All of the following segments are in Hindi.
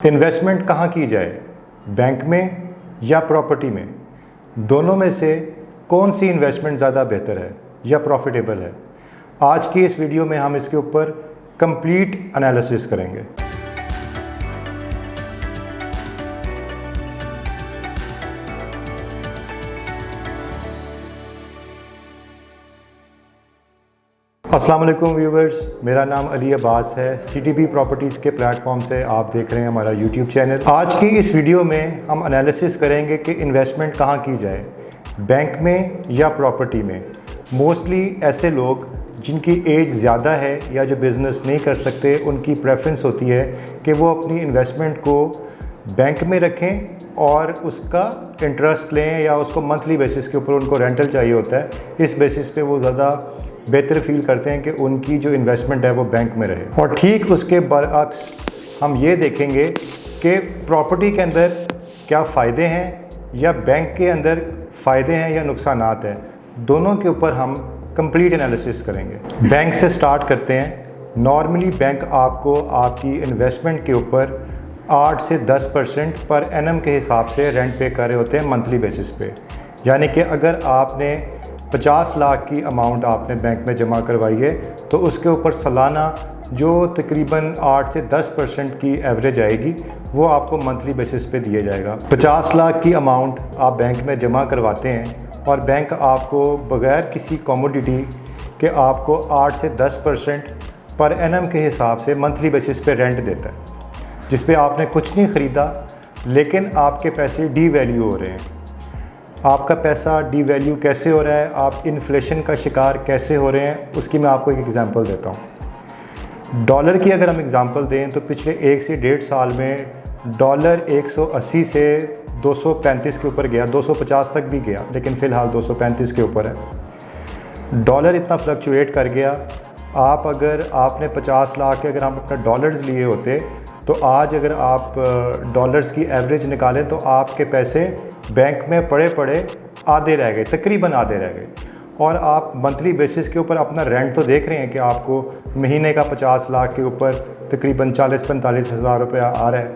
इन्वेस्टमेंट कहाँ की जाए, बैंक में या प्रॉपर्टी में? दोनों में से कौन सी इन्वेस्टमेंट ज़्यादा बेहतर है या प्रॉफिटेबल है? आज की इस वीडियो में हम इसके ऊपर कंप्लीट एनालिसिस करेंगे। अस्सलाम वालेकुम व्यूवर्स, मेरा नाम अली अब्बास है। CTB प्रॉपर्टीज़ के प्लेटफॉर्म से आप देख रहे हैं हमारा YouTube चैनल। आज की इस वीडियो में हम एनालिसिस करेंगे कि इन्वेस्टमेंट कहाँ की जाए, बैंक में या प्रॉपर्टी में। मोस्टली ऐसे लोग जिनकी एज ज़्यादा है या जो बिज़नेस नहीं कर सकते, उनकी प्रेफरेंस होती है कि वो अपनी इन्वेस्टमेंट को बैंक में रखें और उसका इंटरेस्ट लें या उसको मंथली बेसिस के ऊपर उनको रेंटल चाहिए होता है। इस बेसिस पे वो ज़्यादा बेहतर फील करते हैं कि उनकी जो इन्वेस्टमेंट है वो बैंक में रहे। और ठीक उसके बरअक्स हम ये देखेंगे कि प्रॉपर्टी के अंदर क्या फ़ायदे हैं या बैंक के अंदर फ़ायदे हैं या नुकसानात हैं। दोनों के ऊपर हम कंप्लीट एनालिसिस करेंगे। बैंक से स्टार्ट करते हैं। नॉर्मली बैंक आपको आपकी इन्वेस्टमेंट के ऊपर 8 से 10% पर एनम के हिसाब से रेंट पे कर रहे होते हैं मंथली बेसिस पे। यानी कि अगर आपने 50 लाख की अमाउंट आपने बैंक में जमा करवाई है तो उसके ऊपर सालाना जो तकरीबन 8 से 10% की एवरेज आएगी वो आपको मंथली बेसिस पे दिया जाएगा। 50 लाख की अमाउंट आप बैंक में जमा करवाते हैं और बैंक आपको बग़ैर किसी कमोडिटी के आपको 8 से 10% पर एनम के हिसाब से मंथली बेसिस पे रेंट देता है, जिस पे आपने कुछ नहीं ख़रीदा लेकिन आपके पैसे डी वैल्यू हो रहे हैं। आपका पैसा डी वैल्यू कैसे हो रहा है, आप इन्फ्लेशन का शिकार कैसे हो रहे हैं, उसकी मैं आपको एक एग्ज़ाम्पल देता हूँ। डॉलर की अगर हम एग्ज़ाम्पल दें तो पिछले 1 से 1.5 साल में डॉलर 180 से 235 के ऊपर गया, 250 तक भी गया, लेकिन फ़िलहाल 235 के ऊपर है। डॉलर इतना फ्लक्चुएट कर गया। आप अगर आपने 50 लाख के अगर आप अपने डॉलर्स लिए होते तो आज अगर आप डॉलर्स की एवरेज निकालें तो आपके पैसे बैंक में पड़े आधे रह गए, तकरीबन आधे रह गए। और आप मंथली बेसिस के ऊपर अपना रेंट तो देख रहे हैं कि आपको महीने का 50 लाख के ऊपर तकरीबन 40-45 हज़ार रुपया आ रहा है,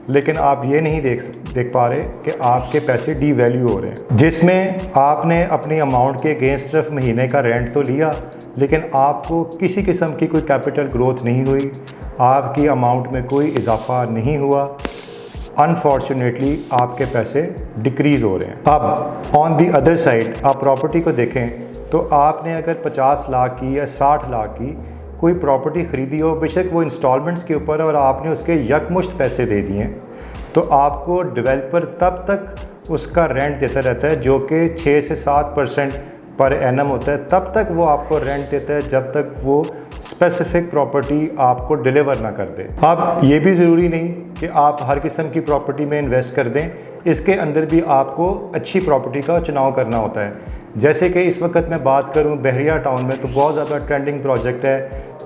लेकिन आप ये नहीं देख पा रहे कि आपके पैसे डी वैल्यू हो रहे हैं। जिसमें आपने अपनी अमाउंट के अगेंस्ट सिर्फ महीने का रेंट तो लिया, लेकिन आपको किसी किस्म की कोई कैपिटल ग्रोथ नहीं हुई, आपकी अमाउंट में कोई इजाफा नहीं हुआ। अनफॉर्चुनेटली आपके पैसे डिक्रीज़ हो रहे हैं। अब ऑन दी अदर साइड आप प्रॉपर्टी को देखें तो आपने अगर 50 लाख की या 60 लाख की कोई प्रॉपर्टी ख़रीदी हो, बेशक वो इंस्टॉलमेंट्स के ऊपर, और आपने उसके यकमुश्त पैसे दे दिए, तो आपको डेवलपर तब तक उसका रेंट देता रहता है जो कि 6 से 7% पर एनम होता है। तब तक वो आपको रेंट देता है जब तक वो स्पेसिफिक प्रॉपर्टी आपको डिलीवर ना कर दे। अब ये भी ज़रूरी नहीं कि आप हर किस्म की प्रॉपर्टी में इन्वेस्ट कर दें, इसके अंदर भी आपको अच्छी प्रॉपर्टी का चुनाव करना होता है। जैसे कि इस वक्त मैं बात करूं बहरिया टाउन में तो बहुत ज़्यादा ट्रेंडिंग प्रोजेक्ट है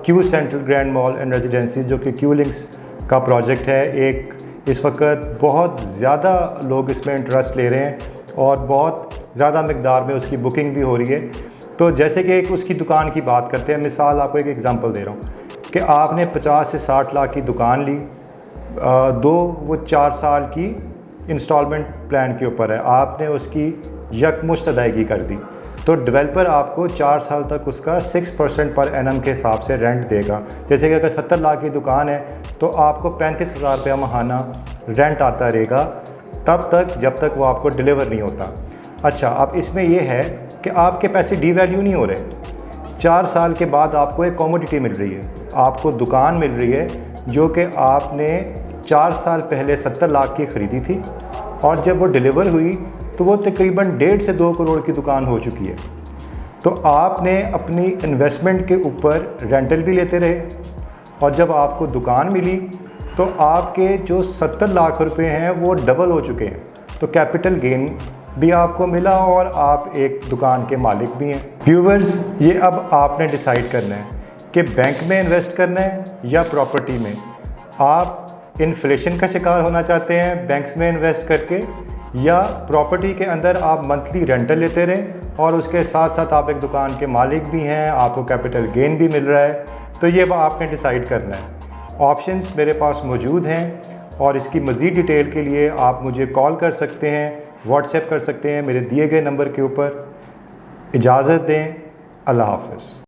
Q central grand mall and रेजिडेंसीज, जो कि क्यू लिंक्स का प्रोजेक्ट है। एक इस वक्त बहुत ज़्यादा लोग इसमें इंटरेस्ट ले रहे हैं और बहुत ज़्यादा मिकदार में उसकी बुकिंग भी हो रही है। तो जैसे कि एक उसकी दुकान की बात करते हैं, मिसाल आपको एक एग्ज़ाम्पल दे रहा हूँ कि आपने 50 से 60 लाख की दुकान ली, वो 4 साल की इंस्टॉलमेंट प्लान के ऊपर है, आपने उसकी यकमुश्त अदायगी कर दी, तो डेवलपर आपको 4 साल तक उसका 6% पर एनम के हिसाब से रेंट देगा। जैसे कि अगर 70 लाख की दुकान है तो आपको 35,000 रुपया माहाना रेंट आता रहेगा तब तक जब तक वो आपको डिलीवर नहीं होता। अच्छा, अब इसमें यह है कि आपके पैसे डी वैल्यू नहीं हो रहे। 4 साल के बाद आपको एक कमोडिटी मिल रही है, आपको दुकान मिल रही है जो कि आपने 4 साल पहले 70 लाख की ख़रीदी थी और जब वो डिलीवर हुई तो वो तकरीबन 1.5 से 2 करोड़ की दुकान हो चुकी है। तो आपने अपनी इन्वेस्टमेंट के ऊपर रेंटल भी लेते रहे और जब आपको दुकान मिली तो आपके जो 70 लाख रुपए हैं वो डबल हो चुके हैं। तो कैपिटल गेन भी आपको मिला और आप एक दुकान के मालिक भी हैं। व्यूवर्स, ये अब आपने डिसाइड करना है कि बैंक में इन्वेस्ट करना है या प्रॉपर्टी में। आप इन्फ्लेशन का शिकार होना चाहते हैं बैंक्स में इन्वेस्ट करके, या प्रॉपर्टी के अंदर आप मंथली रेंटल लेते रहें और उसके साथ साथ आप एक दुकान के मालिक भी हैं, आपको कैपिटल गेन भी मिल रहा है। तो ये आपने डिसाइड करना है। ऑप्शंस मेरे पास मौजूद हैं और इसकी मज़ीद डिटेल के लिए आप मुझे कॉल कर सकते हैं, व्हाट्सएप कर सकते हैं मेरे दिए गए नंबर के ऊपर। इजाज़त दें, अल्लाह हाफ़िज़।